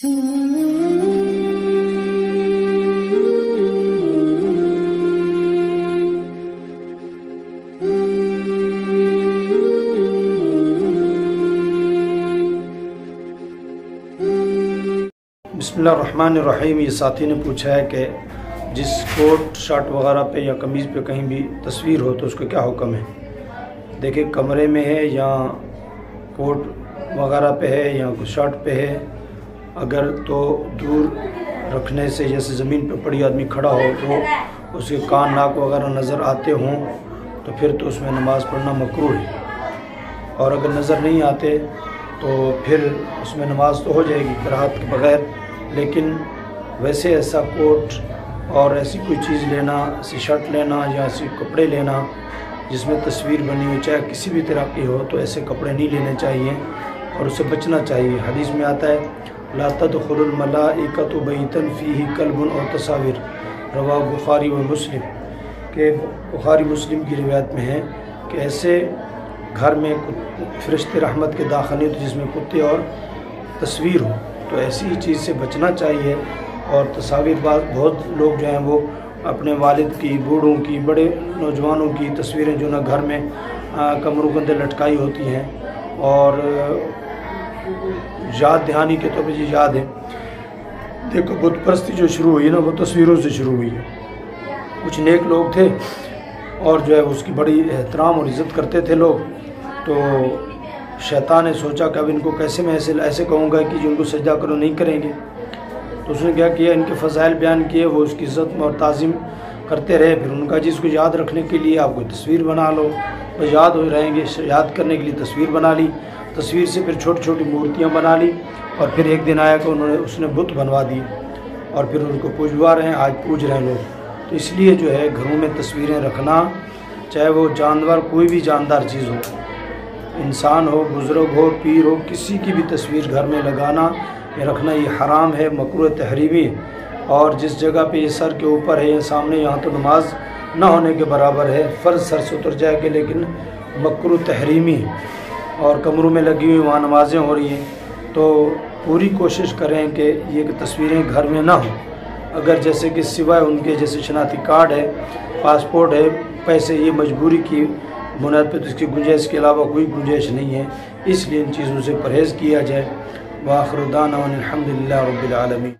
बिस्मिल्लाहिर्रहमानिर्रहीम। ये साथी ने पूछा है कि जिस कोट शर्ट वगैरह पे या कमीज़ पे कहीं भी तस्वीर हो तो उसका क्या हुक्म है। देखिए, कमरे में है या कोट वगैरह पे है या शर्ट पे है, अगर तो दूर रखने से, जैसे ज़मीन पे पड़ी आदमी खड़ा हो तो उसके कान नाक वगैरह नज़र आते हों तो फिर तो उसमें नमाज़ पढ़ना मकरूह है। और अगर नज़र नहीं आते तो फिर उसमें नमाज तो हो जाएगी कराहत के बग़ैर। लेकिन वैसे ऐसा कोट और ऐसी कोई चीज़ लेना, ऐसी शर्ट लेना या ऐसी कपड़े लेना जिसमें तस्वीर बनी हो, चाहे किसी भी तरह की हो, तो ऐसे कपड़े नहीं लेने चाहिए और उससे बचना चाहिए। हदीस में आता है, ला तदखुलुल मलाइकतु बैतन फीही कल्बुन और तस्वीर, रवाह बुखारी व मुस्लिम। के बुखारी मुस्लिम की रिवायत में है कि ऐसे घर में फरिश्ते रहमत के दाखिल नहीं तो जिसमें कुत्ते और तस्वीर हो, तो ऐसी चीज़ से बचना चाहिए। और तस्वीर बहुत लोग जो हैं वो अपने वालिद की, बूढ़ों की, बड़े नौजवानों की तस्वीरें जो ना घर में कमरों के अंदर लटकाई होती हैं। और याद दहानी के तौर पर ये याद है, देखो बुत परस्ती जो शुरू हुई ना वो तस्वीरों से शुरू हुई है। कुछ नेक लोग थे और जो है उसकी बड़ी एहतराम और इज़्ज़त करते थे लोग। तो शैतान ने सोचा कि अब इनको कैसे मैं ऐसे कहूँगा कि जो उनको सजदा करो नहीं करेंगे। तो उसने क्या किया, इनके फ़ज़ाइल बयान किए, वो उसकी इज़्ज़त और ताज़ीम करते रहे। फिर उनका जिसको याद रखने के लिए आप कोई तस्वीर बना लो, तो याद हो रहेंगे। याद करने के लिए तस्वीर बना ली, तस्वीर से फिर छोटी छोटी मूर्तियाँ बना ली। और फिर एक दिन आया कि उसने बुत बनवा दिए और फिर उनको पूजवा रहे हैं, आज पूज रहे हैं लोग। तो इसलिए जो है घरों में तस्वीरें रखना, चाहे वो जानवर, कोई भी जानदार चीज़ हो, इंसान हो, बुज़ुर्ग हो, पीर हो, किसी की भी तस्वीर घर में लगाना या रखना ये हराम है, मकरूह तहरीमी है। और जिस जगह पे ये सर के ऊपर है या सामने, यहाँ तो नमाज ना होने के बराबर है, फ़र्ज़ सर से उतर जाएगी, लेकिन मकरूह तहरीमी है। और कमरों में लगी हुई वहाँ नमाज़ें हो रही हैं, तो पूरी कोशिश करें कि ये तस्वीरें घर में ना हों। अगर जैसे कि सिवाय उनके जैसे शनाख्ती कार्ड है, पासपोर्ट है, पैसे, ये मजबूरी की बुनियाद पर तो इसकी गुंजाइश के अलावा कोई गुंजाइश नहीं है, इसलिए इन चीज़ों से परहेज़ किया जाए। व आखिर दाना अनिल हम्दुलिल्लाहि रब्बिल आलमीन।